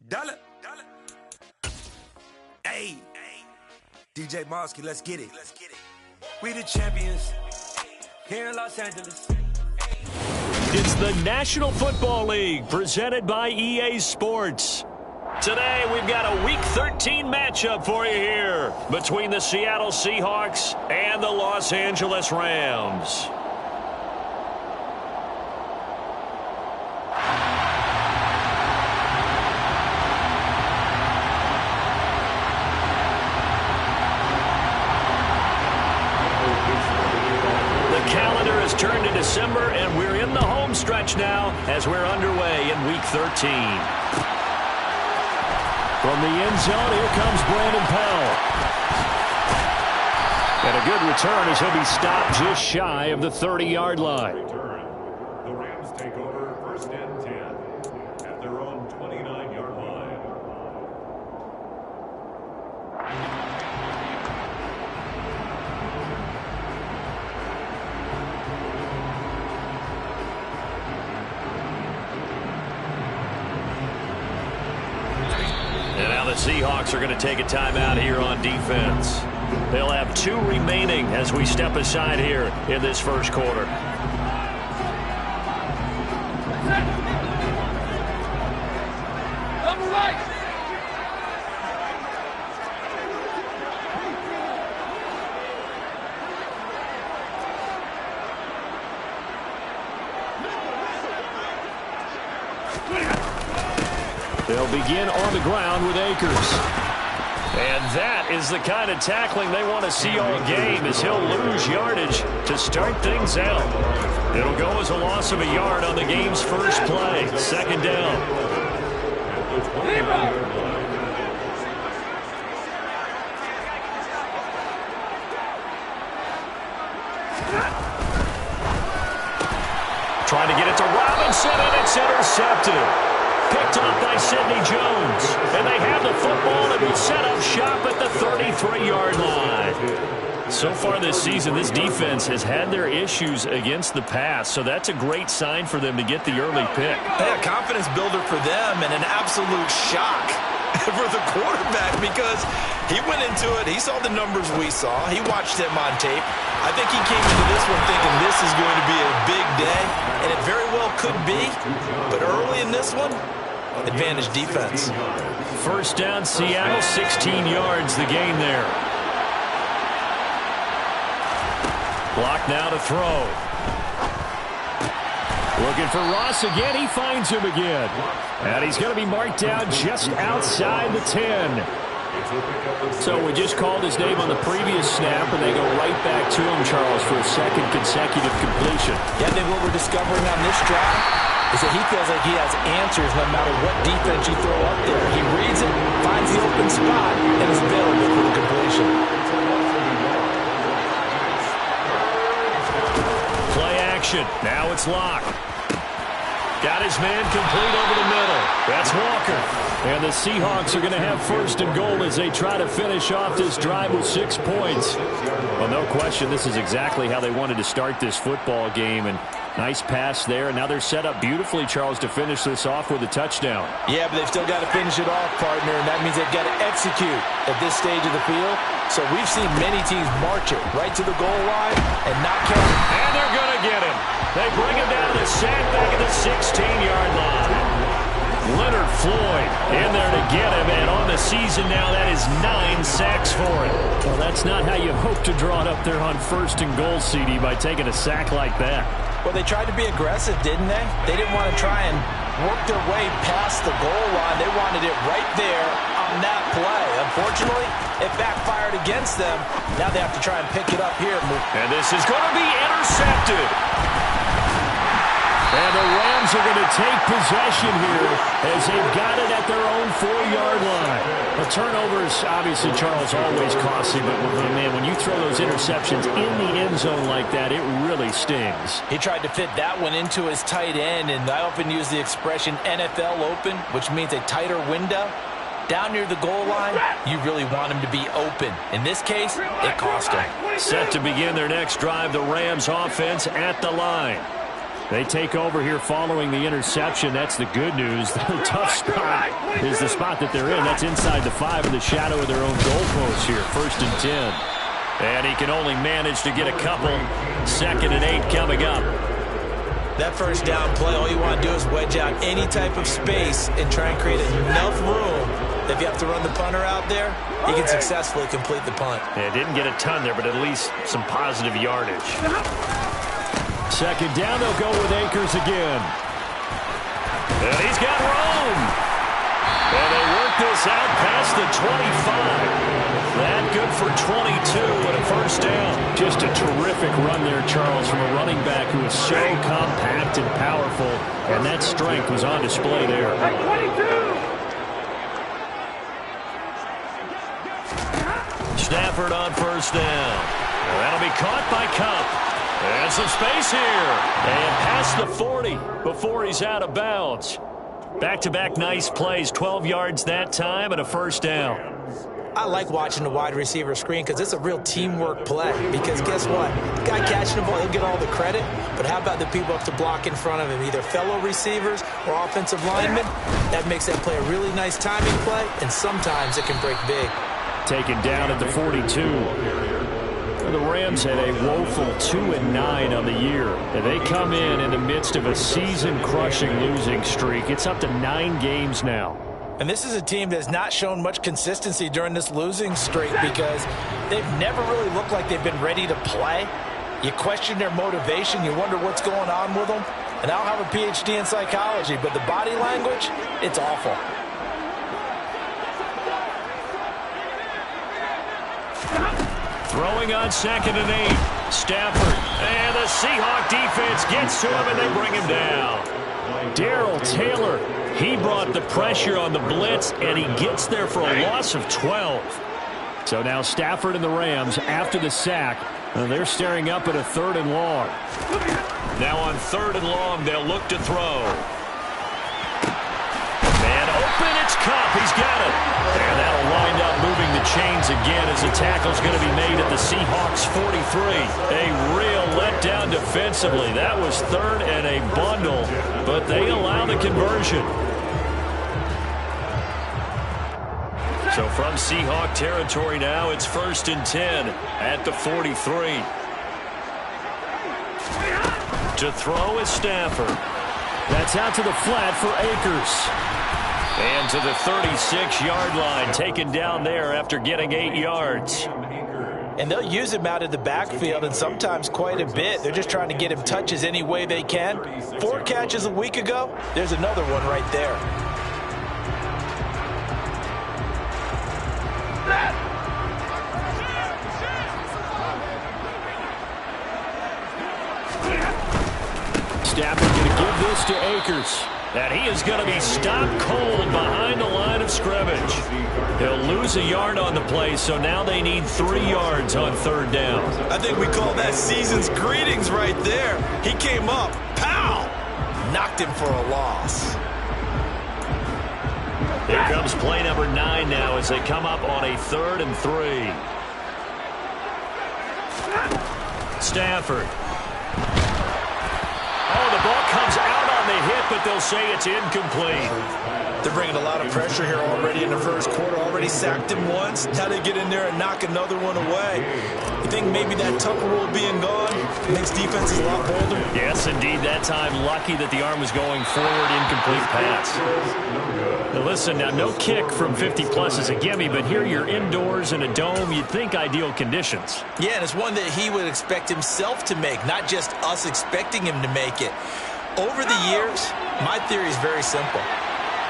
Dollar. Hey, DJ Mosky, let's get it. We the champions here in Los Angeles. It's the National Football League presented by EA Sports. Today we've got a Week 13 matchup for you here between the Seattle Seahawks and the Los Angeles Rams. Turned to December, and we're in the home stretch now as we're underway in Week 13. From the end zone, here comes Brandon Powell. And a good return as he'll be stopped just shy of the 30-yard line. The Rams take over first and 10 at their own 29-yard line. The Seahawks are going to take a timeout here on defense. They'll have 2 remaining as we step aside here in this first quarter. They'll begin on the ground with Akers. And that is the kind of tackling they want to see all game, as he'll lose yardage to start things out. It'll go as a loss of a yard on the game's first play. Second down. Trying to get it to Robinson, and it's intercepted. Picked up by Sidney Jones. And they have the football and will set up shop at the 33-yard line. So far this season, this defense has had their issues against the pass, so that's a great sign for them to get the early pick. Yeah, confidence builder for them and an absolute shock for the quarterback, because he went into it, he saw the numbers we saw, he watched him on tape. I think he came into this one thinking this is going to be a big day, and it very well could be, but early in this one, advantage defense. First down, Seattle, 16 yards the gain there. Block now to throw. Looking for Ross again. He finds him again. And he's going to be marked down just outside the 10. So we just called his name on the previous snap, and they go right back to him, Charles, for a second consecutive completion. Yeah, then what we're discovering on this drive is that he feels like he has answers no matter what defense you throw up there. He reads it, finds the open spot, and is available for the completion. Play action. Now it's Locke. Got his man complete over the middle. That's Walker. And the Seahawks are going to have first and goal as they try to finish off this drive with 6 points. Well, no question, this is exactly how they wanted to start this football game. And nice pass there. And now they're set up beautifully, Charles, to finish this off with a touchdown. Yeah, but they've still got to finish it off, partner. And that means they've got to execute at this stage of the field. So we've seen many teams march it right to the goal line and not count. And they're going to get him. They bring him down to the sack back at the 16-yard line. Leonard Floyd in there to get him, and on the season now, that is 9 sacks for him. Well, that's not how you hope to draw it up there on first and goal, CD, by taking a sack like that. Well, they tried to be aggressive, didn't they? They didn't want to try and work their way past the goal line. They wanted it right there on that play. Unfortunately, it backfired against them. Now they have to try and pick it up here. And this is going to be intercepted. And the Rams are going to take possession here as they've got it at their own 4-yard line. A turnover is obviously, Charles, always costly, but man, when you throw those interceptions in the end zone like that, it really stings. He tried to fit that one into his tight end, and I often use the expression NFL open, which means a tighter window. Down near the goal line, you really want him to be open. In this case, it cost him. Set to begin their next drive, the Rams offense at the line. They take over here following the interception. That's the good news. The tough spot is the spot that they're in. That's inside the 5 in the shadow of their own goalpost here. 1st and 10. And he can only manage to get a couple. 2nd and 8 coming up. That first down play, all you want to do is wedge out any type of space and try and create enough room that if you have to run the punter out there, he can successfully complete the punt. Yeah, didn't get a ton there, but at least some positive yardage. 2nd down, they'll go with Akers again. And he's got room. And they work this out past the 25. That good for 22 and a 1st down. Just a terrific run there, Charles, from a running back who is so compact and powerful, and that strength was on display there. Stafford on 1st down. Well, that'll be caught by Kupp. And some space here. And past the 40 before he's out of bounds. Back-to-back nice plays. 12 yards that time and a 1st down. I like watching the wide receiver screen because it's a real teamwork play. Because guess what? The guy catching the ball, he'll get all the credit. But how about the people up to block in front of him? Either fellow receivers or offensive linemen. That makes that play a really nice timing play. And sometimes it can break big. Taken down at the 42. The Rams had a woeful 2-9 on the year. And they come in the midst of a season-crushing losing streak. It's up to 9 games now. And this is a team that's not shown much consistency during this losing streak because they've never really looked like they've been ready to play. You question their motivation. You wonder what's going on with them. And I don't have a PhD in psychology, but the body language, it's awful. Throwing on 2nd and 8. Stafford. And the Seahawk defense gets to him and they bring him down. Darrell Taylor. He brought the pressure on the blitz, and he gets there for a loss of 12. So now Stafford and the Rams, after the sack, they're staring up at a 3rd and long. Now on 3rd and long, they'll look to throw. And open, it's Kupp. He's got it. And that'll wind up moving the chains again as the tackle's going to be made at the Seahawks 43. A real letdown defensively. That was 3rd and a bundle, but they allow the conversion. So from Seahawk territory now, it's 1st and 10 at the 43. To throw is Stafford. That's out to the flat for Akers. And to the 36-yard line, taken down there after getting 8 yards. And they'll use him out of the backfield, and sometimes quite a bit. They're just trying to get him touches any way they can. 4 catches a week ago. There's another one right there. Stafford going to give this to Akers. And he is going to be stopped cold behind the line of scrimmage. He'll lose a yard on the play, so now they need 3 yards on 3rd down. I think we call that season's greetings right there. He came up, pow! Knocked him for a loss. Here comes play number 9 now as they come up on a 3rd and 3. Stafford. Oh, the ball comes out on the hit, but they'll say it's incomplete. They're bringing a lot of pressure here already in the 1st quarter. Already sacked him once. Now they get in there and knock another one away. You think maybe that Tucker rule being gone makes defenses a lot bolder? Yes, indeed. That time, lucky that the arm was going forward, incomplete pass. Now listen, now no kick from 50-plus is a gimme, but here you're indoors in a dome. You'd think ideal conditions. Yeah, and it's one that he would expect himself to make, not just us expecting him to make it. Over the years, my theory is very simple.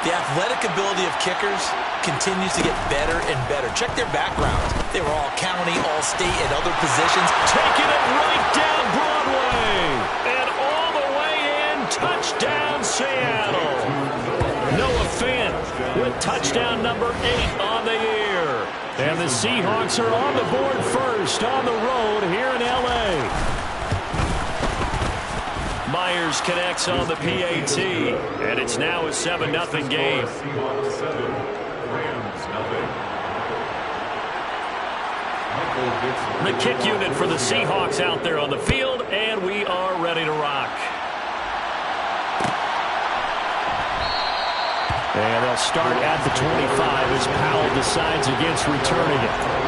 The athletic ability of kickers continues to get better and better. Check their backgrounds. They were all county, all state, at other positions. Taking it right down Broadway. And all the way in. Touchdown, Seattle. Noah Fant with touchdown number 8 on the year. And the Seahawks are on the board first on the road here in L.A. Myers connects on the PAT, and it's now a 7-0 game. The kick unit for the Seahawks out there on the field, and we are ready to rock. And they'll start at the 25 as Powell decides against returning it.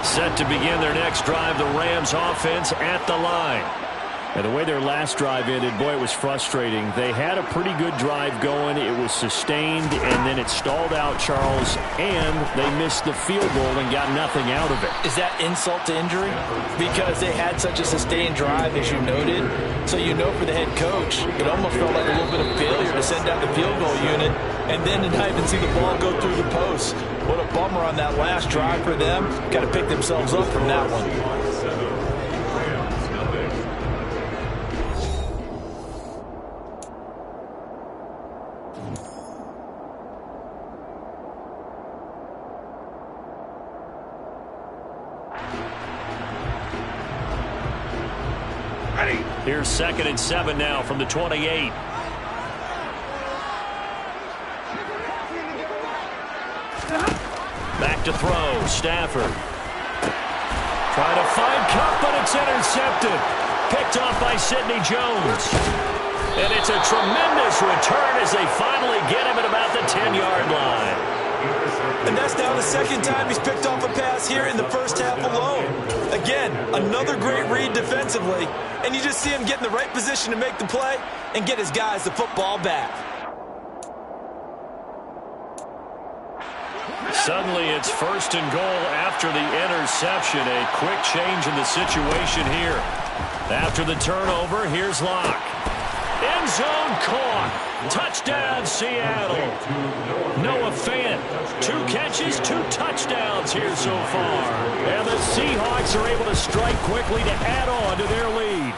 Set to begin their next drive, the Rams offense at the line. And the way their last drive ended, boy, it was frustrating. They had a pretty good drive going. It was sustained, and then it stalled out, Charles, and they missed the field goal and got nothing out of it. Is that insult to injury? Because they had such a sustained drive, as you noted. So you know for the head coach, it almost felt like a little bit of failure to send out the field goal unit and then to not even see the ball go through the post. What a bummer on that last drive for them. Got to pick themselves up from that one. Here's 2nd and 7 now from the 28. Back to throw, Stafford. Trying to find Kupp, but it's intercepted. Picked off by Sidney Jones. And it's a tremendous return as they finally get him at about the 10-yard line. And that's now the second time he's picked off a pass here in the first half alone. Again, another great read defensively. And you just see him get in the right position to make the play and get his guys the football back. Suddenly it's 1st and goal after the interception. A quick change in the situation here. After the turnover, here's Locke. End zone caught. Touchdown, Seattle. Noah Fant, 2 catches, 2 touchdowns here so far. And the Seahawks are able to strike quickly to add on to their lead.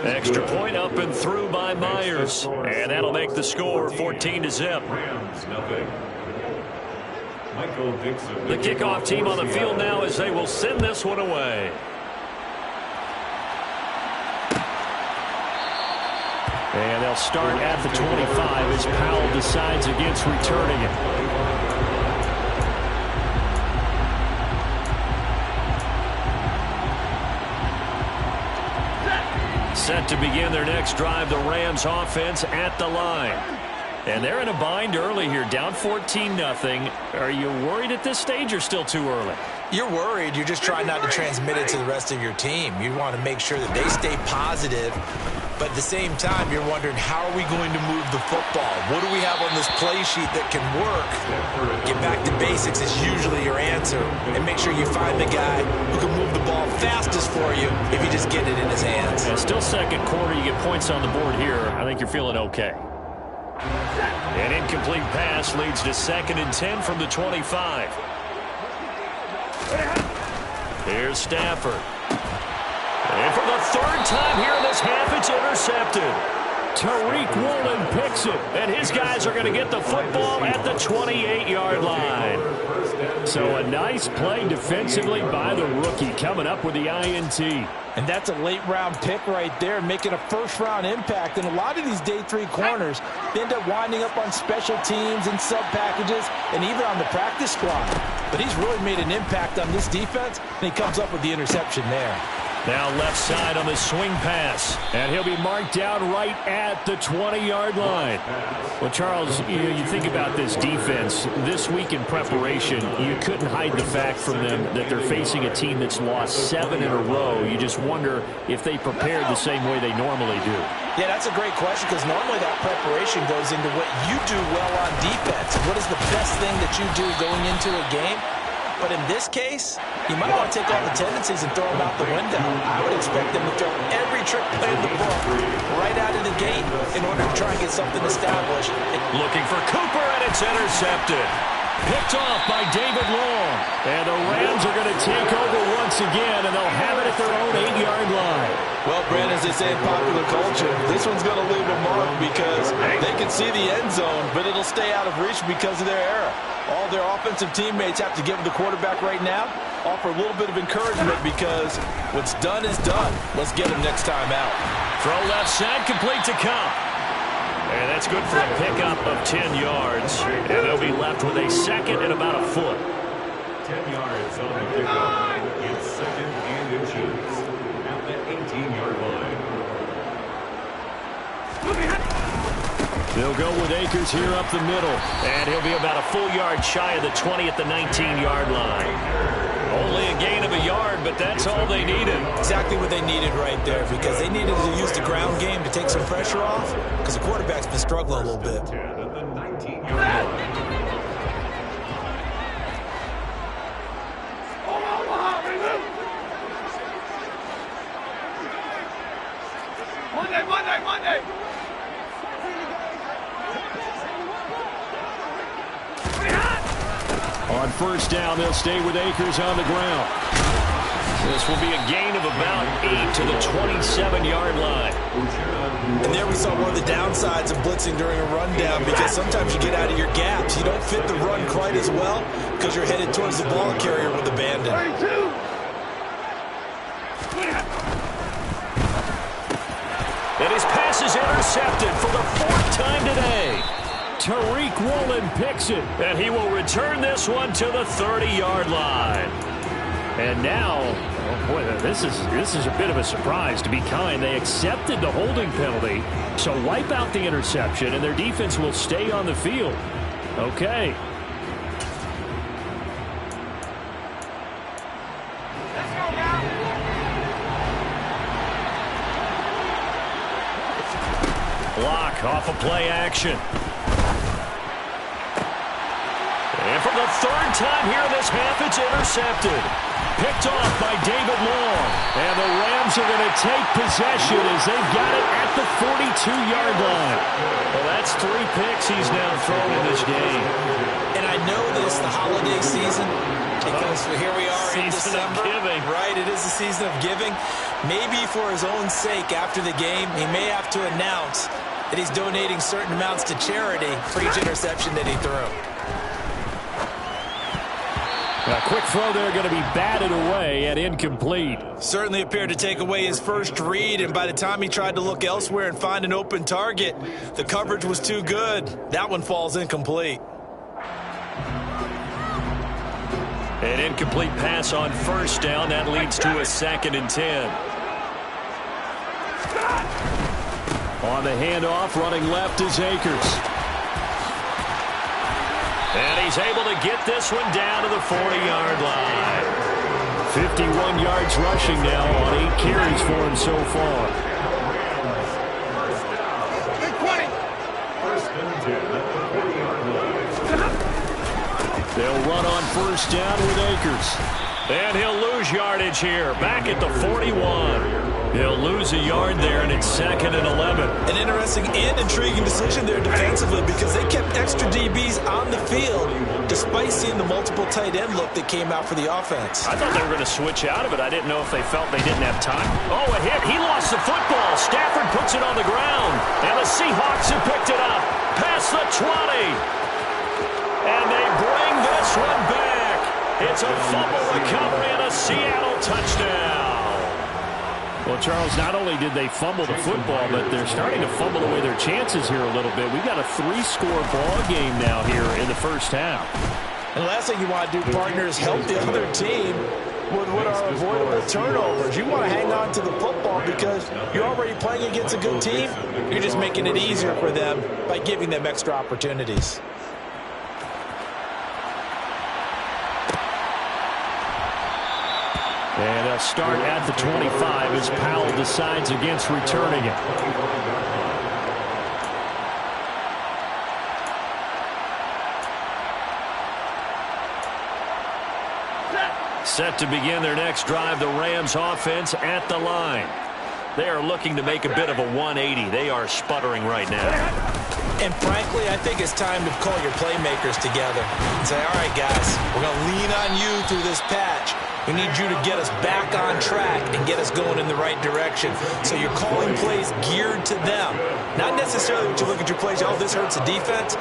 Extra point up and through by Myers. And that'll make the score 14-0. The kickoff team on the field now as they will send this one away. And they'll start at the 25 as Powell decides against returning it. Set to begin their next drive, the Rams offense at the line. And they're in a bind early here, down 14-0. Are you worried at this stage or still too early? You're worried. You're just trying not to transmit it to the rest of your team. You want to make sure that they stay positive. But at the same time, you're wondering, how are we going to move the football? What do we have on this play sheet that can work? Get back to basics is usually your answer. And make sure you find the guy who can move the ball fastest for you if you just get it in his hands. And still second quarter, you get points on the board here. I think you're feeling okay. An incomplete pass leads to 2nd and 10 from the 25. Here's Stafford. And for the 3rd time here in this half, it's intercepted. Tariq Woolen picks it, and his guys are going to get the football at the 28-yard line. So a nice play defensively by the rookie, coming up with the INT. And that's a late-round pick right there, making a first-round impact. And a lot of these day 3 corners end up winding up on special teams and sub-packages and even on the practice squad. But he's really made an impact on this defense, and he comes up with the interception there. Now left side on the swing pass, and he'll be marked down right at the 20-yard line. Well, Charles, you think about this defense. This week in preparation, you couldn't hide the fact from them that they're facing a team that's lost 7 in a row. You just wonder if they prepared the same way they normally do. Yeah, that's a great question, because normally that preparation goes into what you do well on defense. What is the best thing that you do going into a game? But in this case, you might want to take all the tendencies and throw them out the window. I would expect them to throw every trick play in the book right out of the gate in order to try and get something established. Looking for Cooper, and it's intercepted. Picked off by David Long. And the Rams are going to take over once again, and they'll have it at their own 8-yard line. Well, Brandon, as they say in popular culture, this one's going to leave a mark because they can see the end zone, but it'll stay out of reach because of their error. All their offensive teammates have to give the quarterback right now, offer a little bit of encouragement because what's done is done. Let's get him next time out. Throw left side, complete to Kupp. And that's good for a pickup of 10 yards. And they'll be left with a second and about a foot. 10 yards on the kickoff. It's second and inches at the 18-yard line. They'll go with Akers here up the middle. And he'll be about a full yard shy of the 20 at the 19-yard line. Only a gain of a yard, but that's all they needed. Exactly what they needed right there, because they needed to use the ground game to take some pressure off, because the quarterback's been struggling a little bit. 10 at the 19-yard line. Monday. On first down, they'll stay with Akers on the ground. This will be a gain of about 8 to the 27-yard line. And there we saw one of the downsides of blitzing during a rundown, because sometimes you get out of your gaps. You don't fit the run quite as well because you're headed towards the ball carrier with abandon. And his pass is intercepted for the 4th time today. Tariq Woolen picks it, and he will return this one to the 30-yard line. And now, oh boy, this is a bit of a surprise, to be kind. They accepted the holding penalty, so wipe out the interception, and their defense will stay on the field. Okay. Block off of play action. And for the 3rd time here in this half, it's intercepted. Picked off by David Long. And the Rams are going to take possession as they've got it at the 42-yard line. Well, that's 3 picks he's now thrown in this game. And I know this, the holiday season, because here we are in December. Giving. Right, it is the season of giving. Maybe for his own sake after the game, he may have to announce that he's donating certain amounts to charity for each interception that he threw. A quick throw there, going to be batted away and incomplete. Certainly appeared to take away his first read, and by the time he tried to look elsewhere and find an open target, the coverage was too good. That one falls incomplete. An incomplete pass on first down. That leads to a 2nd and 10. On the handoff, running left is Akers. And he's able to get this one down to the 40-yard line. 51 yards rushing now on 8 carries for him so far. They'll run on first down with Akers. And he'll lose yardage here, back at the 41. He'll lose a yard there, and it's 2nd and 11. An interesting and intriguing decision there defensively, because they kept extra DBs on the field despite seeing the multiple tight end look that came out for the offense. I thought they were going to switch out of it. I didn't know if they felt they didn't have time. Oh, a hit. He lost the football. Stafford puts it on the ground, and the Seahawks have picked it up. Past the 20. And they bring this one back. It's a fumble recovery and a Seattle touchdown. Well, Charles, not only did they fumble the football, but they're starting to fumble away their chances here a little bit. We've got a 3-score ball game now here in the first half. And the last thing you want to do, partner, is help the other team with what are avoidable turnovers. You want to hang on to the football because you're already playing against a good team. You're just making it easier for them by giving them extra opportunities. And they'll start at the 25 as Powell decides against returning it. Set to begin their next drive, the Rams offense at the line. They are looking to make a bit of a 180. They are sputtering right now. And frankly, I think it's time to call your playmakers together and say, all right, guys, we're going to lean on you through this patch. We need you to get us back on track and get us going in the right direction. So you're calling plays geared to them. Not necessarily when you look at your plays, oh, this hurts the defense.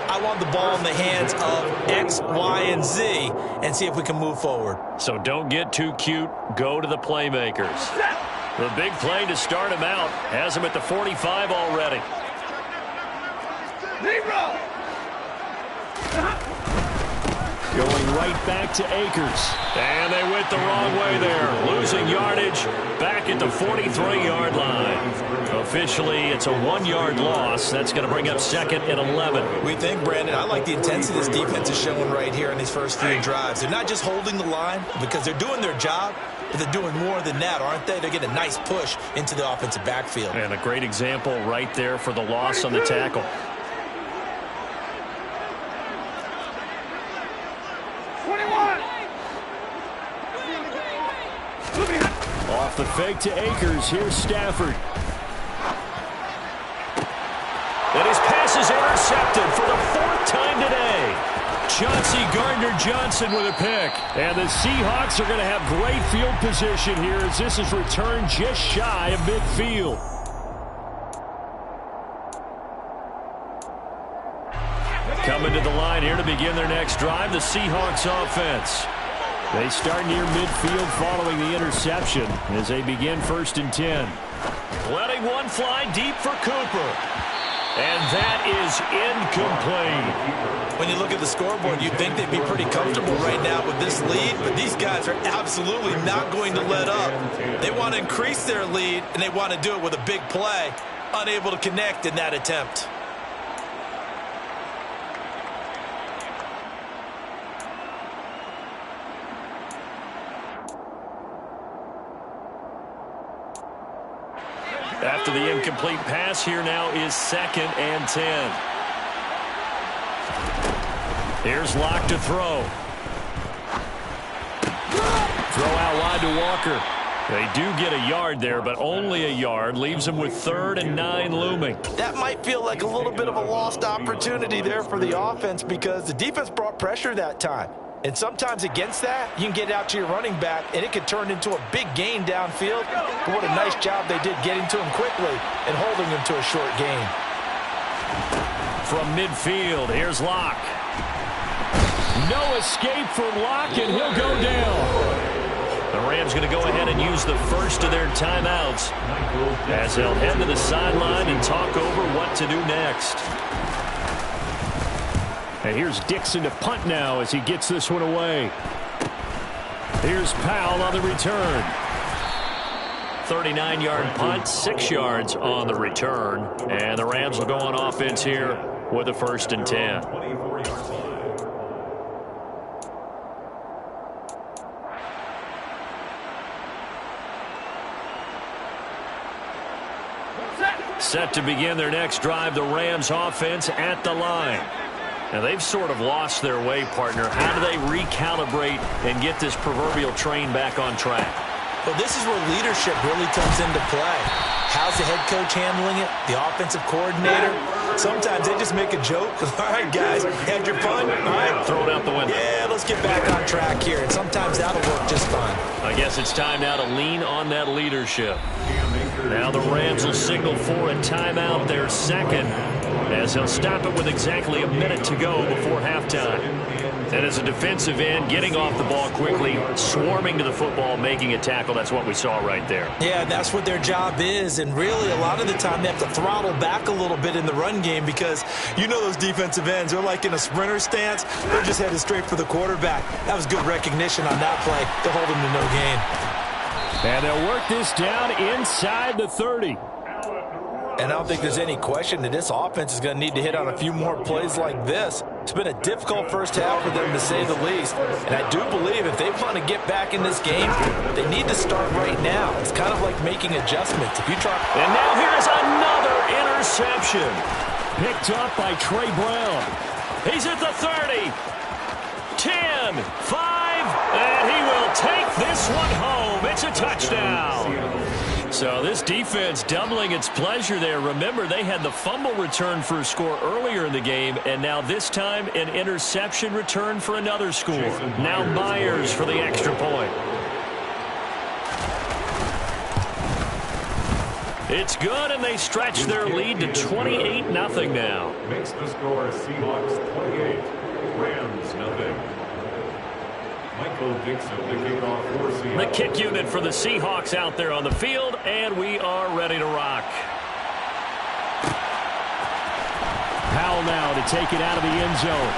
I want the ball in the hands of X, Y, and Z and see if we can move forward. So don't get too cute. Go to the playmakers. The big play to start him out has him at the 45 already. Going right back to Akers. And they went the wrong way there. Losing yardage back at the 43-yard line. Officially, it's a 1-yard loss. That's going to bring up 2nd and 11. We think, Brandon, I like the intensity this defense is showing right here in these first few drives. They're not just holding the line because they're doing their job, but they're doing more than that, aren't they? They're getting a nice push into the offensive backfield. And a great example right there for the loss on the tackle. Off the fake to Akers. Here's Stafford. And his pass is intercepted for the 4th time today. Chauncey Gardner-Johnson with a pick. And the Seahawks are going to have great field position here as this is returned just shy of midfield. Coming to the line here to begin their next drive, the Seahawks offense. They start near midfield following the interception as they begin 1st and 10. Letting one fly deep for Cooper. And that is incomplete. When you look at the scoreboard, you'd think they'd be pretty comfortable right now with this lead, but these guys are absolutely not going to let up. They want to increase their lead, and they want to do it with a big play. Unable to connect in that attempt. After the incomplete pass, here now is 2nd and 10. Here's Locke to throw. Throw out wide to Walker. They do get a yard there, but only a yard. Leaves them with 3rd and 9 looming. That might feel like a little bit of a lost opportunity there for the offense because the defense brought pressure that time. And sometimes against that, you can get out to your running back, and it could turn into a big gain downfield. But what a nice job they did getting to him quickly and holding him to a short gain. From midfield, here's Locke. No escape from Locke, and he'll go down. The Rams going to go ahead and use the first of their timeouts as they'll head to the sideline and talk over what to do next. And here's Dixon to punt now as he gets this one away. Here's Powell on the return. 39-yard punt, 6 yards on the return. And the Rams will go on offense here with a 1st and 10. Set to begin their next drive, the Rams offense at the line. Now, they've sort of lost their way, partner. How do they recalibrate and get this proverbial train back on track? Well, this is where leadership really comes into play. How's the head coach handling it? The offensive coordinator? Sometimes they just make a joke. All right, guys, had your fun? All right. Throw it out the window. Yeah, let's get back on track here. And sometimes that'll work just fine. I guess it's time now to lean on that leadership. Now the Rams will signal for a timeout, their 2nd, as they'll stop it with exactly a minute to go before halftime. And as a defensive end, getting off the ball quickly, swarming to the football, making a tackle, that's what we saw right there. Yeah, that's what their job is, and really a lot of the time they have to throttle back a little bit in the run game because you know those defensive ends, they're like in a sprinter stance, they're just headed straight for the quarterback. That was good recognition on that play to hold them to no gain. And they'll work this down inside the 30. And I don't think there's any question that this offense is going to need to hit on a few more plays like this. It's been a difficult first half for them, to say the least. And I do believe if they want to get back in this game, they need to start right now. It's kind of like making adjustments. If you try. And now here's another interception. Picked up by Trey Brown. He's at the 30. 10, 5, and he will take this one home. It's a touchdown. So this defense doubling its pleasure there. Remember, they had the fumble return for a score earlier in the game, and now this time an interception return for another score. Now Myers for the extra point. It's good, and they stretch their lead to 28-0 now. Makes the score Seahawks 28, Rams 0. Michael Dixon, the kickoff for Seahawks. The kick unit for the Seahawks out there on the field, and we are ready to rock. Powell now to take it out of the end zone.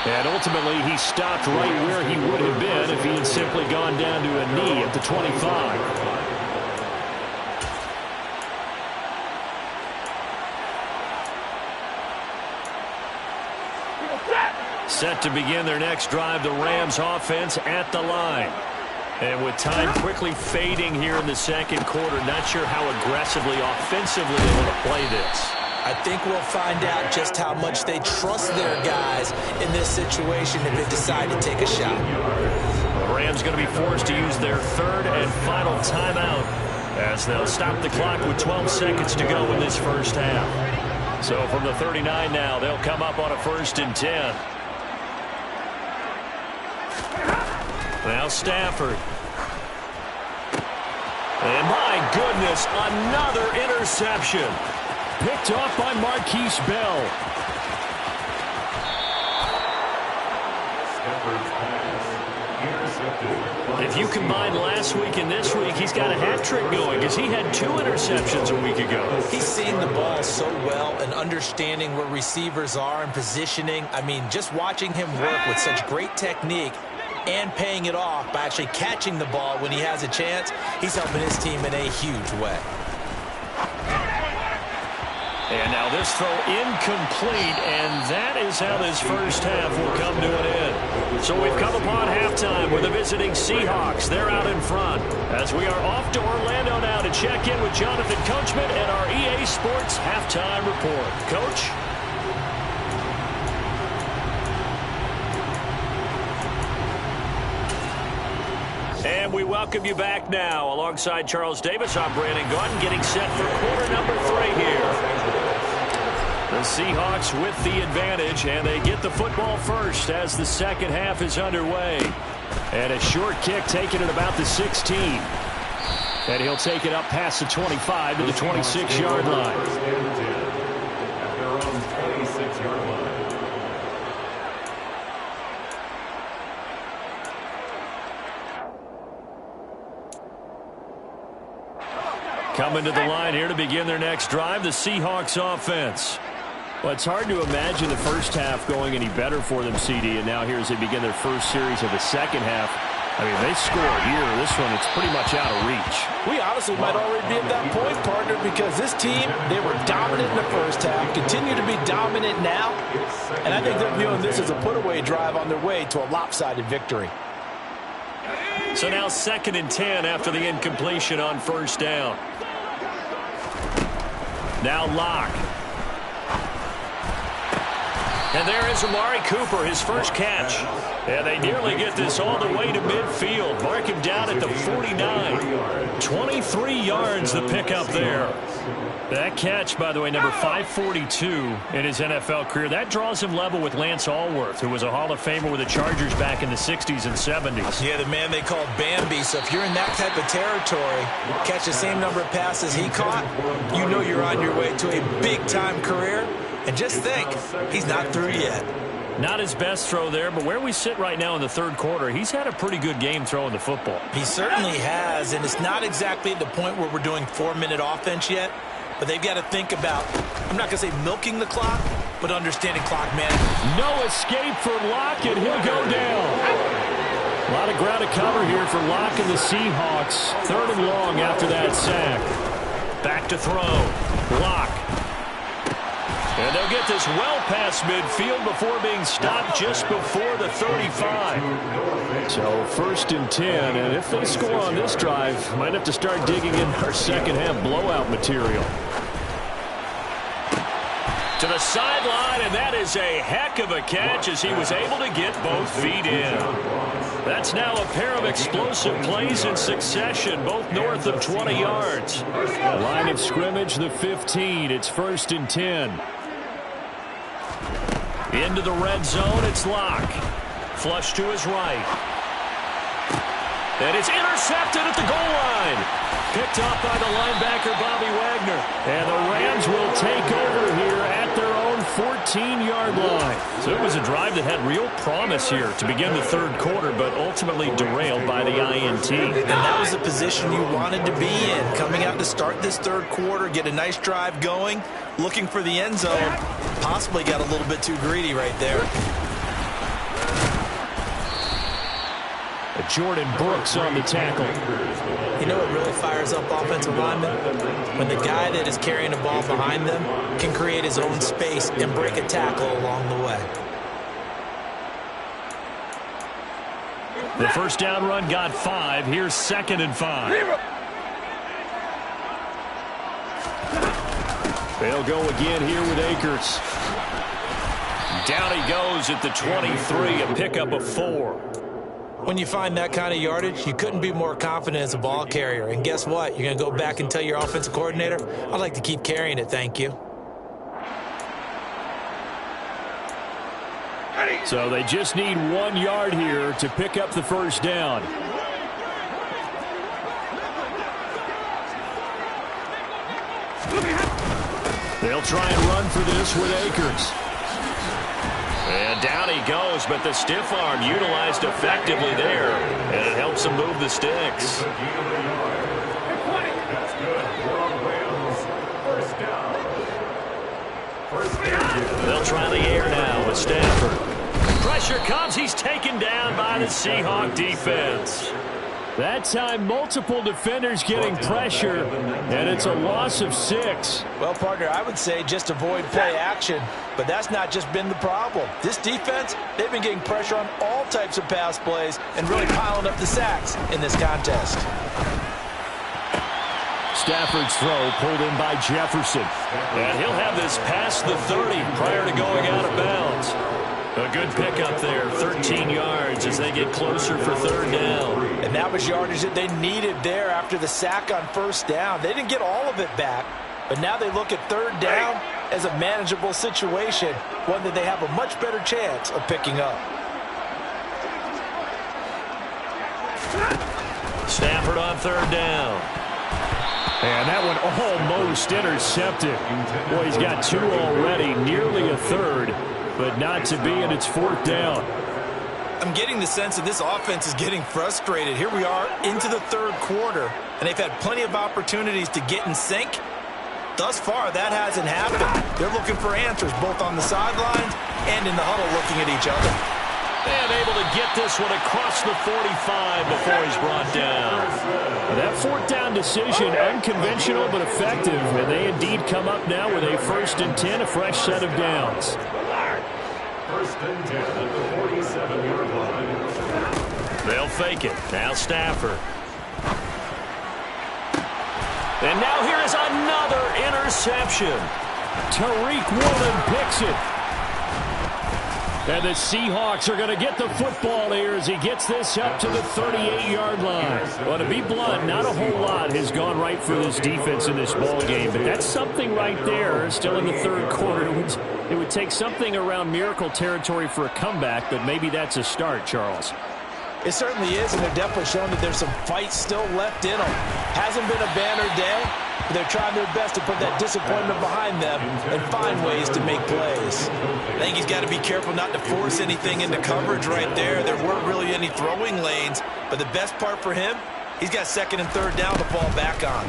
And ultimately, he stopped right where he would have been if he had simply gone down to a knee at the 25. Set to begin their next drive, the Rams offense at the line. And with time quickly fading here in the second quarter, not sure how aggressively, offensively they want to play this. I think we'll find out just how much they trust their guys in this situation if they decide to take a shot. The Rams going to be forced to use their third and final timeout as they'll stop the clock with 12 seconds to go in this first half. So from the 39 now, they'll come up on a 1st and 10. Now Stafford. And my goodness, another interception. Picked off by Marquise Bell. If you combine last week and this week, he's got a hat trick going because he had 2 interceptions a week ago. He's seeing the ball so well and understanding where receivers are and positioning. I mean, just watching him work with such great technique and paying it off by actually catching the ball when he has a chance, he's helping his team in a huge way. And now this throw incomplete, and that is how this first half will come to an end. So we've come upon halftime with the visiting Seahawks. They're out in front as we are off to Orlando now to check in with Jonathan Coachman and our EA Sports Halftime Report. Coach? And we welcome you back now. Alongside Charles Davis, I'm Brandon Gaudin, getting set for quarter number 3 here. The Seahawks with the advantage, and they get the football first as the second half is underway. And a short kick taken at about the 16. And he'll take it up past the 25 to the 26-yard line. At their own 26-yard line. Coming to the line here to begin their next drive, the Seahawks offense. Well, it's hard to imagine the first half going any better for them, CD, and now here as they begin their first series of the second half. I mean, they score here. This one, it's pretty much out of reach. We honestly might already be at that point, partner, because this team, they were dominant in the first half, continue to be dominant now, and I think they're viewing this as a put-away drive on their way to a lopsided victory. So now 2nd and 10 after the incompletion on first down. Now Locke. And there is Amari Cooper, his first catch. And they nearly get this all the way to midfield. Mark him down at the 49. 23 yards the pickup there. That catch, by the way, number 542 in his NFL career. That draws him level with Lance Allworth, who was a Hall of Famer with the Chargers back in the 60s and 70s. Yeah, the man they called Bambi. So if you're in that type of territory, catch the same number of passes he caught, you know you're on your way to a big-time career. And just think, he's not through yet. Not his best throw there, but where we sit right now in the third quarter, he's had a pretty good game throwing the football. He certainly has, and it's not exactly at the point where we're doing 4-minute offense yet, but they've got to think about, I'm not going to say milking the clock, but understanding clock management. No escape for Locke, and he'll go down. A lot of ground to cover here for Locke and the Seahawks. 3rd and long after that sack. Back to throw. Locke. And they'll get this well past midfield before being stopped just before the 35. So 1st and 10, and if they score on this drive, might have to start digging in our second half blowout material. To the sideline, and that is a heck of a catch as he was able to get both feet in. That's now a pair of explosive plays in succession, both north of 20 yards. Line of scrimmage, the 15. It's 1st and 10. Into the red zone, it's Locke. Flush to his right. And it's intercepted at the goal line. Picked off by the linebacker, Bobby Wagner. And the Rams will take over here at their own 14-yard line. So it was a drive that had real promise here to begin the third quarter, but ultimately derailed by the INT. And that was the position you wanted to be in. Coming out to start this third quarter, get a nice drive going, looking for the end zone. Possibly got a little bit too greedy right there. Jordan Brooks on the tackle. You know what really fires up offensive linemen? When the guy that is carrying the ball behind them can create his own space and break a tackle along the way. The first down run got 5. Here's 2nd and 5. They'll go again here with Akers. Down he goes at the 23, a pickup of 4. When you find that kind of yardage, you couldn't be more confident as a ball carrier. And guess what? You're going to go back and tell your offensive coordinator, I'd like to keep carrying it, thank you. So they just need 1 yard here to pick up the first down. They'll try and run for this with Akers. And down he goes, but the stiff arm utilized effectively there, and it helps him move the sticks. That's good. First down. They'll try the air now with Stafford. Pressure comes. He's taken down by the Seahawk defense. That time, multiple defenders getting pressure, and it's a loss of 6. Well, partner, I would say just avoid play action, but that's not just been the problem. This defense, they've been getting pressure on all types of pass plays and really piling up the sacks in this contest. Stafford's throw pulled in by Jefferson. And he'll have this past the 30 prior to going out of bounds. A good pickup there, 13 yards as they get closer for third down. And that was yardage that they needed there after the sack on first down. They didn't get all of it back, but now they look at third down as a manageable situation, one that they have a much better chance of picking up. Stafford on third down. And that one almost intercepted. Boy, he's got 2 already, nearly a third, but not to be, and it's fourth down. I'm getting the sense that this offense is getting frustrated. Here we are into the third quarter, and they've had plenty of opportunities to get in sync. Thus far, that hasn't happened. They're looking for answers both on the sidelines and in the huddle looking at each other. And able to get this one across the 45 before he's brought down. That fourth down decision, unconventional but effective, and they indeed come up now with a 1st and 10, a fresh set of downs. 1st and 10 at the 47-yard line. They'll fake it. Now Stafford. And now here is another interception. Tariq Woolen picks it. And the Seahawks are going to get the football here as he gets this up to the 38-yard line. Well, to be blunt, not a whole lot has gone right for this defense in this ball game, but that's something right there. Still in the third quarter, it would take something around miracle territory for a comeback, but maybe that's a start, Charles. It certainly is, and they're definitely showing that there's some fight still left in them. Hasn't been a banner day, but they're trying their best to put that disappointment behind them and find ways to make plays. I think he's got to be careful not to force anything into coverage right there. There weren't really any throwing lanes, but the best part for him, he's got 2nd and 3rd down to fall back on.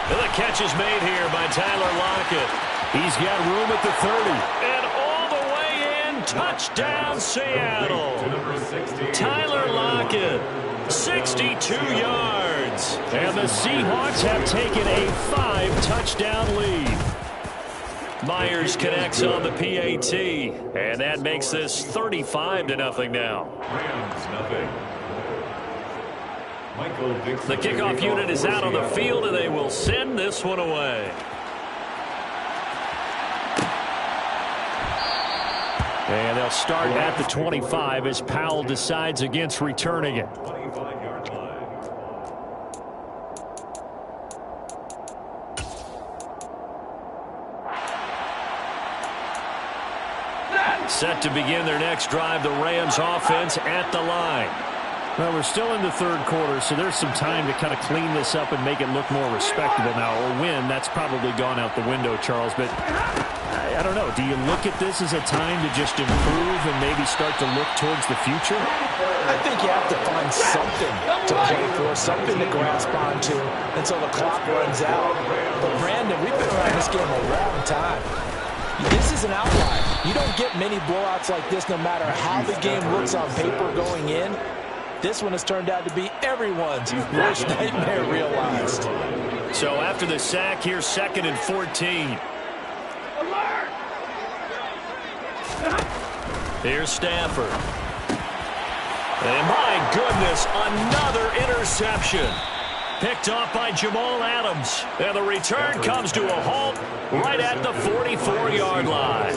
Well, the catch is made here by Tyler Lockett. He's got room at the 30. And all the way in, touchdown Seattle. Tyler Lockett, 62 yards. And the Seahawks have taken a 5-touchdown lead. Myers connects on the PAT, and that makes this 35-0 now. Rams, nothing. The kickoff unit is out on the field, and they will send this one away. And they'll start at the 25 as Powell decides against returning it. 25-yard line. Set to begin their next drive, the Rams offense at the line. Well, we're still in the third quarter, so there's some time to kind of clean this up and make it look more respectable now. Or win, that's probably gone out the window, Charles. But I don't know. Do you look at this as a time to just improve and maybe start to look towards the future? I think you have to find something to play for, something to grasp onto until the clock runs out. But, Brandon, we've been around this game a long time. This is an outlier. You don't get many blowouts like this no matter how the game looks on paper going in. This one has turned out to be everyone's worst nightmare realized. So after the sack, here's 2nd and 14. Here's Stafford. And my goodness, another interception. Picked off by Jamal Adams. And the return comes to a halt right at the 44-yard line.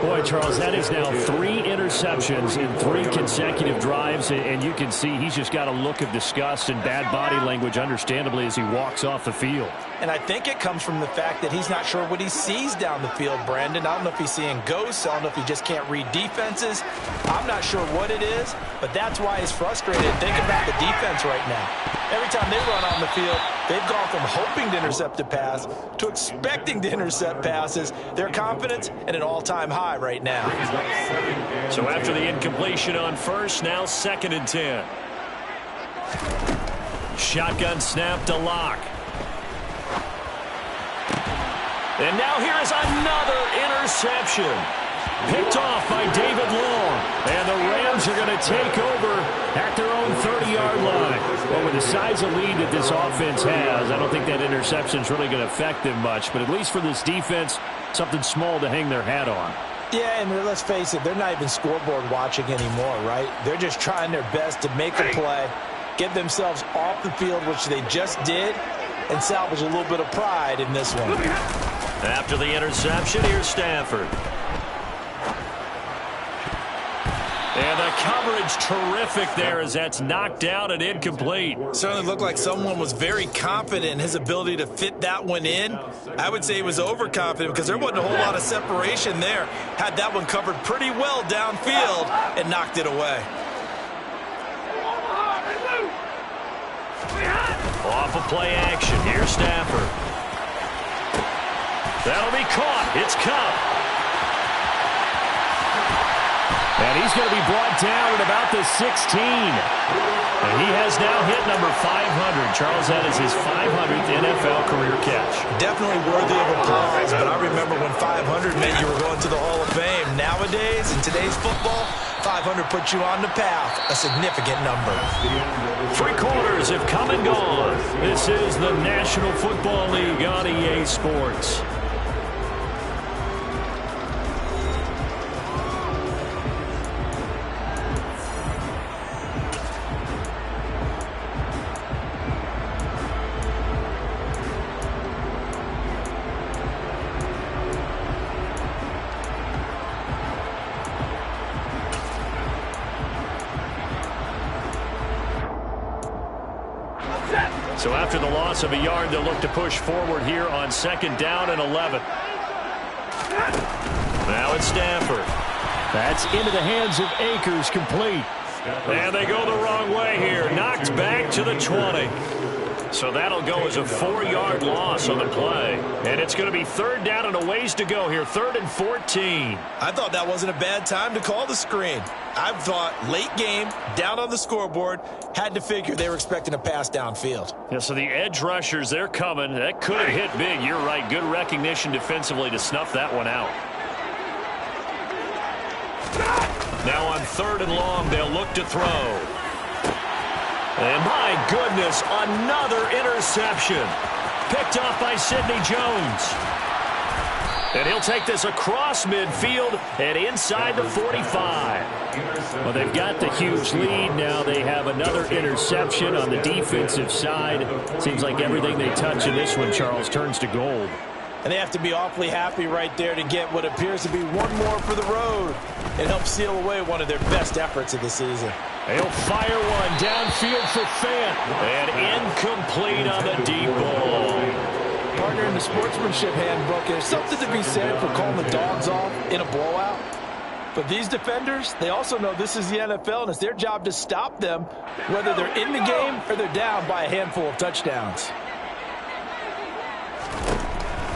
Boy, Charles, that is now 3 interceptions in 3 consecutive drives, and you can see he's just got a look of disgust and bad body language, understandably, as he walks off the field. And I think it comes from the fact that he's not sure what he sees down the field, Brandon. I don't know if he's seeing ghosts. I don't know if he just can't read defenses. I'm not sure what it is, but that's why he's frustrated. Think about the defense right now. Every time they run on the field, they've gone from hoping to intercept a pass to expecting to intercept passes. Their confidence at an all-time high right now. So after the incompletion on first, now 2nd and 10. Shotgun snap to Locke. And now here is another interception. Picked off by David Long. And the Rams are going to take over at their own 30-yard line. Well, with the size of lead that this offense has, I don't think that interception is really going to affect them much. But at least for this defense, something small to hang their hat on. Yeah, and let's face it, they're not even scoreboard watching anymore, right? They're just trying their best to make a play, get themselves off the field, which they just did, and salvage a little bit of pride in this one. After the interception, here's Stafford. And the coverage terrific there as that's knocked out and incomplete. Certainly looked like someone was very confident in his ability to fit that one in. I would say he was overconfident because there wasn't a whole lot of separation there. Had that one covered pretty well downfield and knocked it away. Off of play action. Here's Stafford. That'll be caught. It's Kupp. And he's going to be brought down at about the 16. And he has now hit number 500. Charles, that is his 500th NFL career catch. Definitely worthy of applause, but I remember when 500 meant you were going to the Hall of Fame. Nowadays, in today's football, 500 puts you on the path, a significant number. 3 quarters have come and gone. This is the National Football League on EA Sports. So after the loss of a yard, they'll look to push forward here on 2nd down and 11. Now it's Stafford. That's into the hands of Akers, complete. And they go the wrong way here. Knocked back to the 20. So that'll go as a 4-yard loss on the play. And it's going to be 3rd down and a ways to go here. 3rd and 14. I thought that wasn't a bad time to call the screen. I thought late game, down on the scoreboard, had to figure they were expecting a pass downfield. Yeah, so the edge rushers, they're coming. That could have hit big. You're right. Good recognition defensively to snuff that one out. Now on 3rd and long, they'll look to throw. And my goodness, another interception. Picked off by Sidney Jones. And he'll take this across midfield and inside the 45. Well, they've got the huge lead. Now they have another interception on the defensive side. Seems like everything they touch in this one, Charles, turns to gold. And they have to be awfully happy right there to get what appears to be one more for the road and help seal away one of their best efforts of the season. He'll fire one downfield for Fant. And incomplete on the deep ball. Partner, in the sportsmanship handbook, there's something to be said for calling the dogs off in a blowout. But these defenders, they also know this is the NFL, and it's their job to stop them, whether they're in the game or they're down by a handful of touchdowns.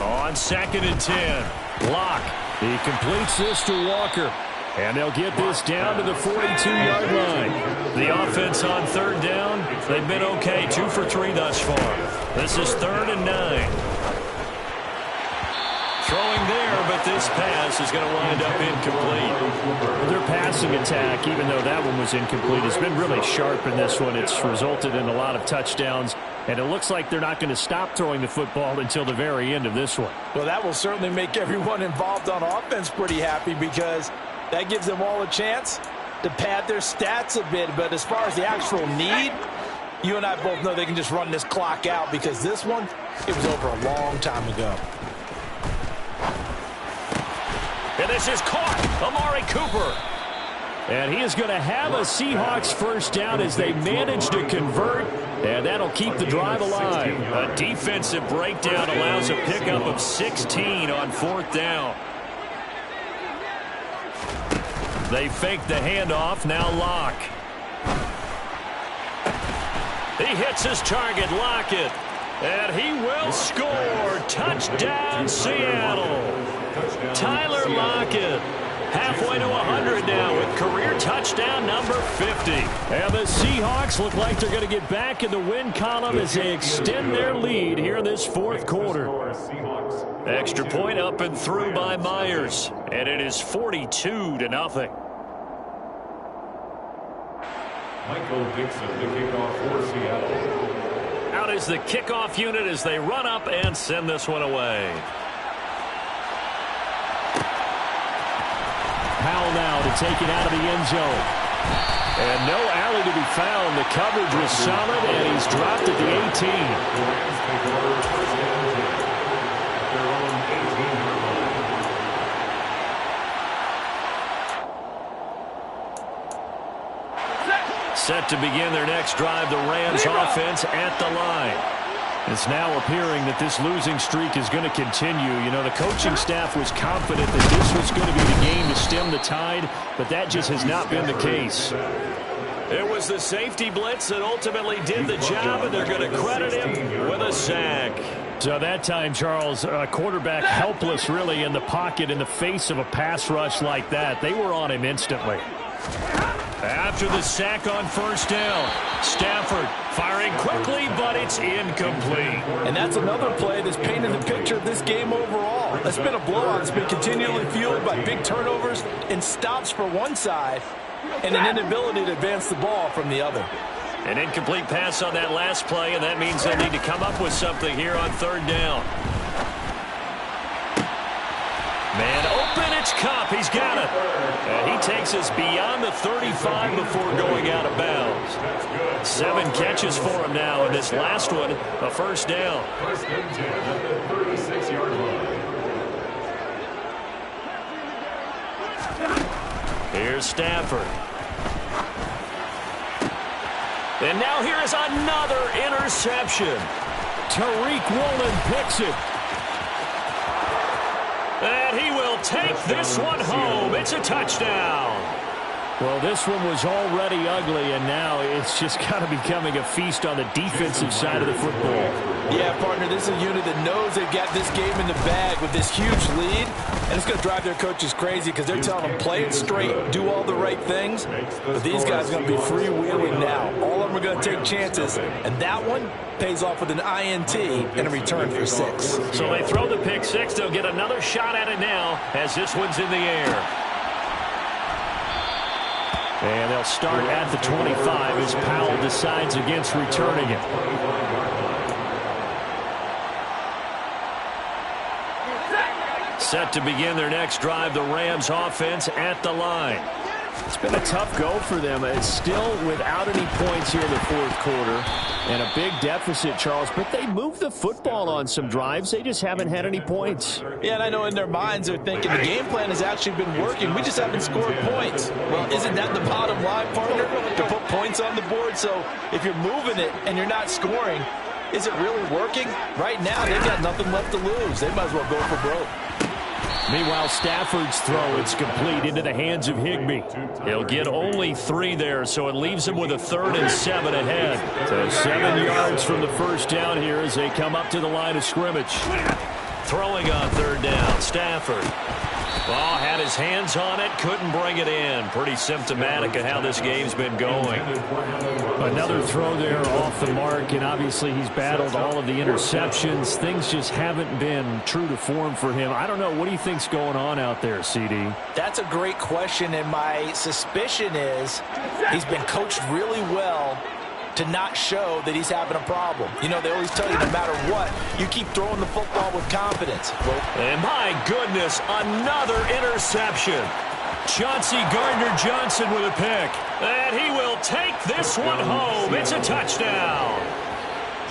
On 2nd and 10, Locke. He completes this to Walker. And they'll get this down to the 42-yard line. The offense on 3rd down, they've been okay, 2 for 3 thus far. This is 3rd and 9. Throwing there, but this pass is going to wind up incomplete. Their passing attack, even though that one was incomplete, has been really sharp in this one. It's resulted in a lot of touchdowns, and it looks like they're not going to stop throwing the football until the very end of this one. Well, that will certainly make everyone involved on offense pretty happy, because that gives them all a chance to pad their stats a bit. But as far as the actual need, you and I both know they can just run this clock out, because this one, it was over a long time ago. And this is caught. Amari Cooper. And he is going to have a Seahawks first down as they manage to convert. And that'll keep the drive alive. A defensive breakdown allows a pickup of 16 on 4th down. They fake the handoff. Now Locke. He hits his target, Lockett. And he will score. Touchdown, Seattle. Tyler Lockett. Halfway to 100 now with career touchdown number 50. And the Seahawks look like they're going to get back in the win column as they extend their lead here in this 4th quarter. Extra point up and through by Myers. And it is 42-0. Michael Dixon, the kickoff for Seattle. Out is the kickoff unit as they run up and send this one away. Powell now to take it out of the end zone. And no alley to be found. The coverage was solid, and he's dropped at the 18. Set to begin their next drive, the Rams offense at the line. It's now appearing that this losing streak is going to continue. You know, the coaching staff was confident that this was going to be the game to stem the tide, but that just has not been the case. It was the safety blitz that ultimately did the job, and they're going to credit him with a sack. So that time, Charles, quarterback helpless really in the pocket in the face of a pass rush like that. They were on him instantly. After the sack on 1st down, Stafford firing quickly, but it's incomplete. And that's another play that's painted the picture of this game overall. It's been a blowout. It's been continually fueled by big turnovers and stops for one side and an inability to advance the ball from the other. An incomplete pass on that last play, and that means they need to come up with something here on 3rd down. Man open, it's Kupp. He's got it. And he takes us beyond the 35 before going out of bounds. 7 catches for him now, and this last one, a 1st down. 1st and 10 at the 36-yard line. Here's Stafford. And now here is another interception. Tariq Woolen picks it. And he will take this one home. It's a touchdown. Well, this one was already ugly, and now it's just kind of becoming a feast on the defensive side of the football. Yeah, partner, this is a unit that knows they've got this game in the bag with this huge lead, and it's going to drive their coaches crazy because they're telling them play it straight, do all the right things, but these guys are going to be freewheeling now. All of them are going to take chances, and that one pays off with an INT and a return for 6. So they throw the pick 6. They'll get another shot at it now as this one's in the air. And they'll start at the 25 as Powell decides against returning it. Set to begin their next drive, the Rams offense at the line. It's been a tough go for them. It's still without any points here in the 4th quarter. And a big deficit, Charles. But they moved the football on some drives. They just haven't had any points. Yeah, and I know in their minds they're thinking the game plan has actually been working. We just haven't scored points. Well, isn't that the bottom line, partner? To put points on the board. So if you're moving it and you're not scoring, is it really working? Right now, they've got nothing left to lose. They might as well go for broke. Meanwhile, Stafford's throw, it's complete into the hands of Higbee. He'll get only 3 there, so it leaves him with a 3rd and 7 ahead. So 7 yards from the first down here as they come up to the line of scrimmage. Throwing on 3rd down, Stafford. Ball had his hands on it, couldn't bring it in. Pretty symptomatic of how this game's been going. Another throw there off the mark, and obviously he's battled all of the interceptions. Things just haven't been true to form for him. I don't know. What do you think's going on out there, CD? That's a great question, and my suspicion is he's been coached really well to not show that he's having a problem. You know, they always tell you no matter what, you keep throwing the football with confidence. And my goodness, another interception. Chauncey Gardner-Johnson with a pick. And he will take this one home. It's a touchdown.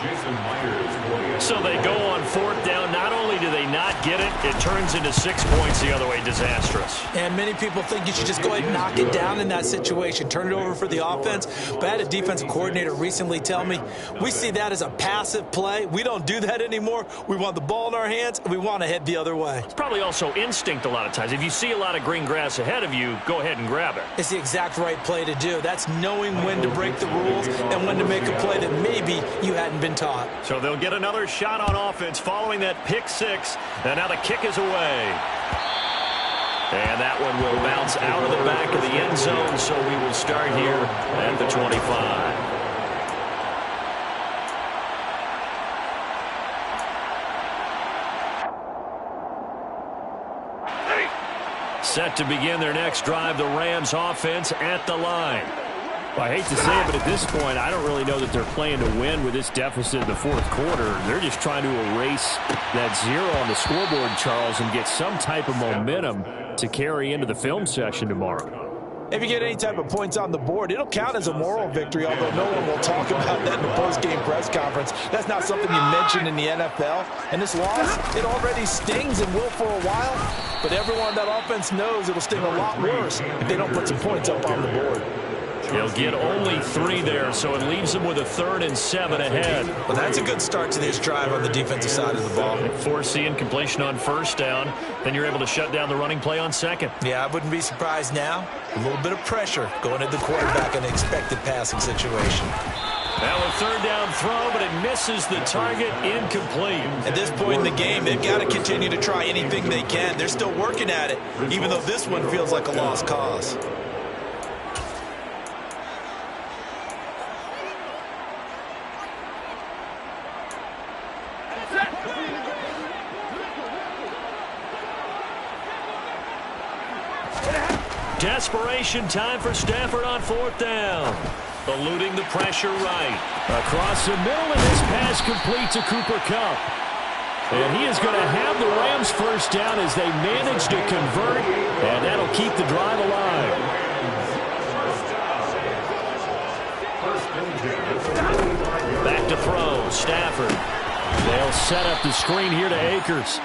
Jason Myers, So they go on 4th down. Not only do they not get it, it turns into 6 points the other way. Disastrous. And many people think you should just go ahead and knock it down in that situation. Turn it over for the offense. But I had a defensive coordinator recently tell me, we see that as a passive play. We don't do that anymore. We want the ball in our hands, and we want to head the other way. It's probably also instinct a lot of times. If you see a lot of green grass ahead of you, go ahead and grab it. It's the exact right play to do. That's knowing when to break the rules and when to make a play that maybe you hadn't been taught. So they'll get another shot on offense following that pick 6. And now the kick is away. And that one will bounce out of the back of the end zone. So we will start here at the 25. Set to begin their next drive, the Rams offense at the line. Well, I hate to say it, but at this point, I don't really know that they're playing to win with this deficit in the 4th quarter. They're just trying to erase that 0 on the scoreboard, Charles, and get some type of momentum to carry into the film session tomorrow. If you get any type of points on the board, it'll count as a moral victory, although no one will talk about that in the post-game press conference. That's not something you mention in the NFL. And this loss, it already stings and will for a while, but everyone on that offense knows it'll sting a lot worse if they don't put some points up on the board. He'll get only 3 there, so it leaves him with a 3rd and 7 ahead. Well, that's a good start to this drive on the defensive side of the ball. Force the incompletion on 1st down, then you're able to shut down the running play on 2nd. Yeah, I wouldn't be surprised now. A little bit of pressure going at the quarterback in an expected passing situation. Now a 3rd down throw, but it misses the target, incomplete. At this point in the game, they've got to continue to try anything they can. They're still working at it, even though this one feels like a lost cause. Desperation time for Stafford on 4th down. Eluding the pressure right. Across the middle, and this pass complete to Cooper Kupp. And he is going to have the Rams 1st down as they manage to convert, and that'll keep the drive alive. Back to throw, Stafford. They'll set up the screen here to Akers.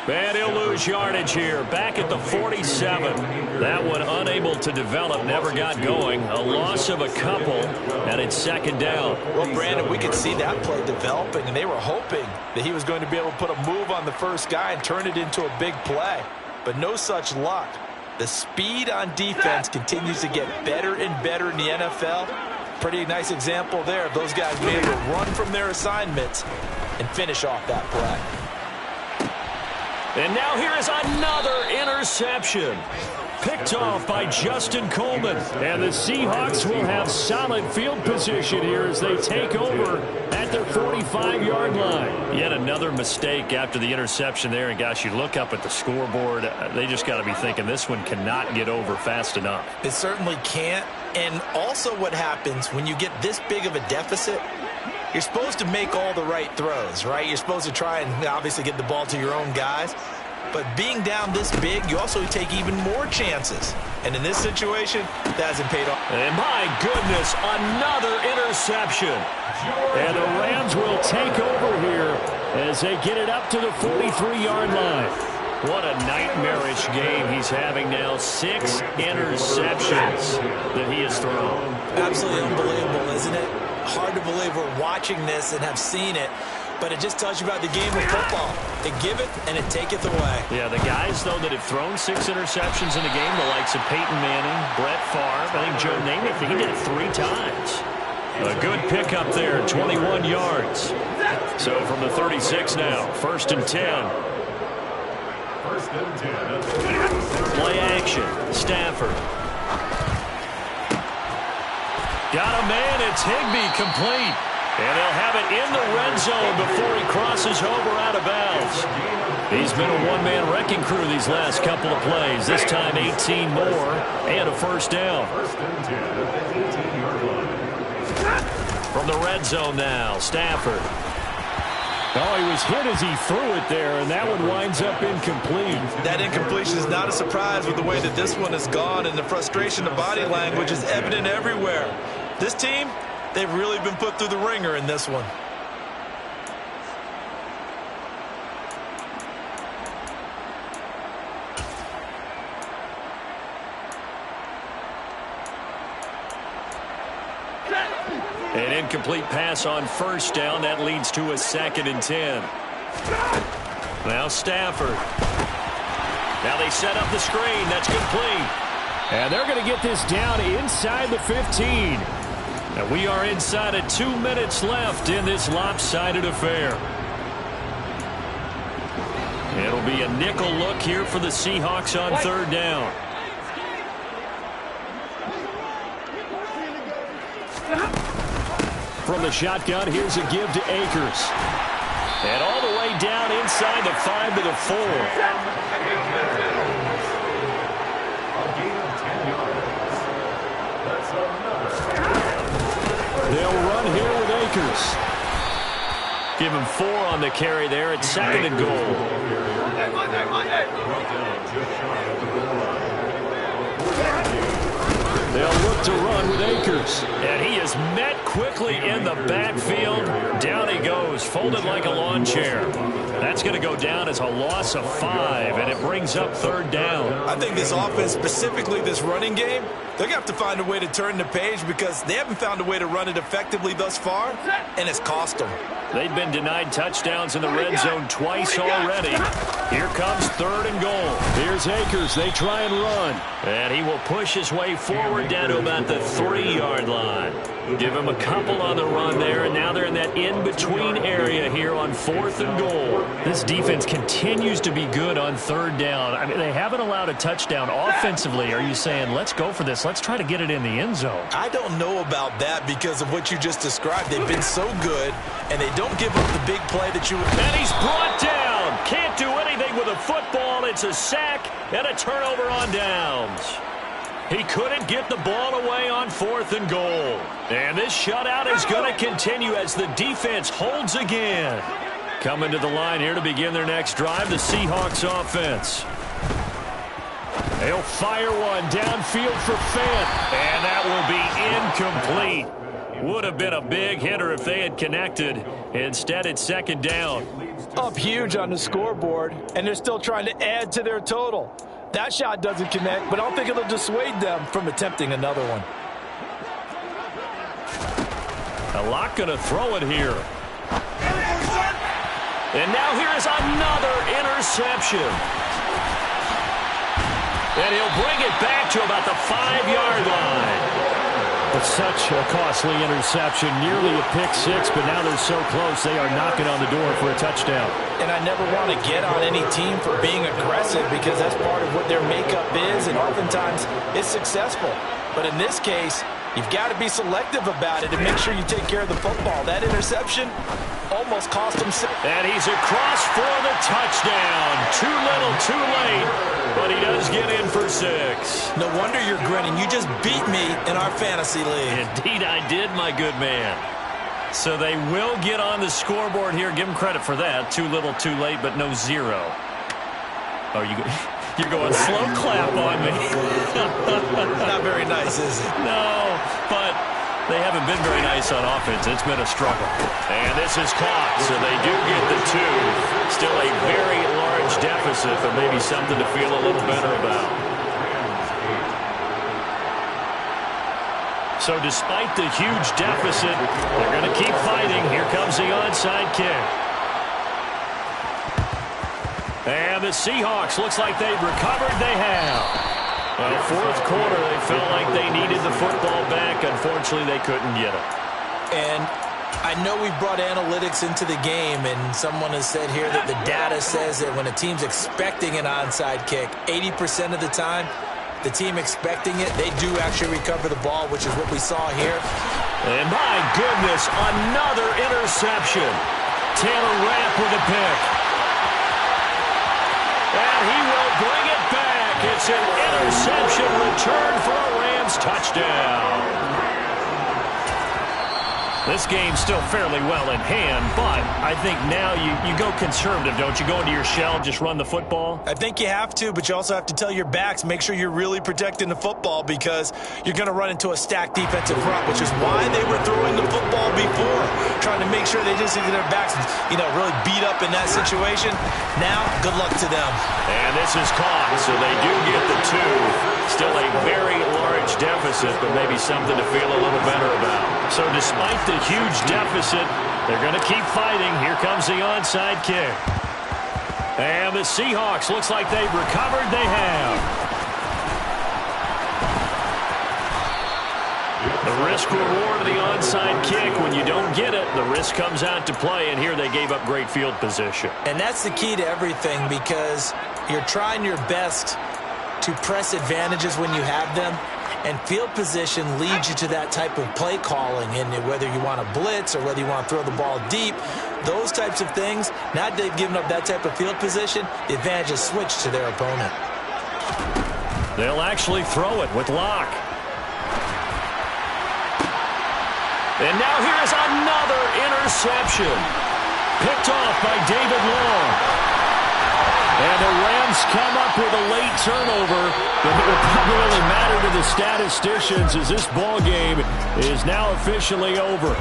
And he'll lose yardage here. Back at the 47. That one unable to develop, never got going. A loss of a couple, and it's 2nd down. Well, Brandon, we could see that play developing, and they were hoping that he was going to be able to put a move on the first guy and turn it into a big play. But no such luck. The speed on defense continues to get better and better in the NFL. Pretty nice example there of those guys being able to run from their assignments and finish off that play. And now here is another interception. Picked off by Justin Coleman. And the Seahawks will have solid field position here as they take over at their 45-yard line. Yet another mistake after the interception there. And, gosh, you look up at the scoreboard, they just got to be thinking this one cannot get over fast enough. It certainly can't. And also what happens when you get this big of a deficit, you're supposed to make all the right throws, right? You're supposed to try and obviously get the ball to your own guys. But being down this big, you also take even more chances. And in this situation, that hasn't paid off. And my goodness, another interception. And the Rams will take over here as they get it up to the 43-yard line. What a nightmarish game he's having now. 6 interceptions that he has thrown. Absolutely unbelievable, isn't it? Hard to believe we're watching this and have seen it. but it just tells you about the game of football. It giveth and it taketh away. Yeah, the guys, though, that have thrown 6 interceptions in a game, the likes of Peyton Manning, Brett Favre, I think Joe Namath, he did it 3 times. A good pickup there, 21 yards. So from the 36 now, 1st and 10. 1st and 10. Play action, Stafford. Got a man, it's Higbee, complete. And they'll have it in the red zone before he crosses over out of bounds. He's been a one-man wrecking crew these last couple of plays. This time 18 more and a 1st down. 1st and 10 at the 18-yard line. From the red zone now, Stafford. Oh, he was hit as he threw it there, and that one winds up incomplete. That incompletion is not a surprise with the way that this one has gone, and the frustration of body language is evident everywhere. This team, they've really been put through the ringer in this one. An incomplete pass on 1st down. That leads to a 2nd and 10. Now Stafford. Now they set up the screen. That's complete. And they're going to get this down inside the 15. And we are inside of 2 minutes left in this lopsided affair. It'll be a nickel look here for the Seahawks on 3rd down. From the shotgun, here's a give to Akers. And all the way down inside the 5 to the 4. A gain of 10 yards. That's another. They'll run here with Akers. Give him 4 on the carry there. It's 2nd and goal. Brought down just shy of the goal line. They'll look to run with Akers. And he is met quickly in the backfield. Down he goes, folded like a lawn chair. That's going to go down as a loss of 5, and it brings up 3rd down. I think this offense, specifically this running game, they're going to have to find a way to turn the page because they haven't found a way to run it effectively thus far, and it's cost them. They've been denied touchdowns in the red zone twice already. Here comes 3rd and goal. Here's Akers. They try and run. And he will push his way forward down to about the 3-yard line. Give him a couple on the run there, and now they're in that in-between area here on 4th and goal. This defense continues to be good on 3rd down. I mean, they haven't allowed a touchdown offensively. Are you saying, let's go for this? Let's try to get it in the end zone. I don't know about that because of what you just described. They've been so good, and they don't give up the big play that you would. And he's brought down. Can't do anything with a football. It's a sack and a turnover on downs. He couldn't get the ball away on 4th and goal. And this shutout is going to continue as the defense holds again. Coming to the line here to begin their next drive, the Seahawks offense. They'll fire one downfield for Fant. And that will be incomplete. Would have been a big hitter if they had connected. Instead, it's 2nd down. Up huge on the scoreboard, and they're still trying to add to their total. That shot doesn't connect, but I don't think it'll dissuade them from attempting another one. A lot going to throw it here. And now here is another interception. And he'll bring it back to about the 5-yard line. It's such a costly interception, nearly a pick 6, but now they're so close they are knocking on the door for a touchdown. And I never want to get on any team for being aggressive because that's part of what their makeup is, and oftentimes it's successful. But in this case, you've got to be selective about it and make sure you take care of the football. That interception almost cost him 6. And he's across for the touchdown. Too little, too late, but he does get in for 6. No wonder you're grinning. You just beat me in our fantasy league. Indeed I did, my good man. So they will get on the scoreboard here. Give them credit for that. Too little, too late, but no 0. Oh, you're going slow clap on me. Not very nice, is it? No, but they haven't been very nice on offense. It's been a struggle. And this is caught, so they do get the 2. Still a very large deficit, but maybe something to feel a little better about. So despite the huge deficit, they're going to keep fighting. Here comes the onside kick. And the Seahawks, looks like they've recovered. They have. Well, fourth quarter, they felt like they needed the football back. Unfortunately, they couldn't get it. And I know we brought analytics into the game, and someone has said here that the data says that when a team's expecting an onside kick, 80% of the time, the team expecting it, they do actually recover the ball, which is what we saw here. And my goodness, another interception. Taylor Rapp with a pick. And he will bring it back. It's an interception return for a Rams touchdown. This game's still fairly well in hand, but I think now you go conservative, don't you? Go into your shell, just run the football? I think you have to, but you also have to tell your backs, make sure you're really protecting the football because you're going to run into a stacked defensive front, which is why they were throwing the football before, trying to make sure they just get their backs, really beat up in that situation. Now, good luck to them. And this is caught, so they do get the two. Still a very large deficit, but maybe something to feel a little better about. So despite the huge deficit, they're going to keep fighting. Here comes the onside kick. And the Seahawks, looks like they've recovered. They have. The risk-reward of the onside kick, when you don't get it, the risk comes out to play, and here they gave up great field position. And that's the key to everything because you're trying your best to press advantages when you have them, and field position leads you to that type of play calling, and whether you want to blitz or whether you want to throw the ball deep, those types of things, now that they've given up that type of field position, the advantage is switched to their opponent. They'll actually throw it with Locke. And now here's another interception. Picked off by David Long. And the Rams come up with a late turnover, but it will probably really matter to the statisticians as this ball game is now officially over.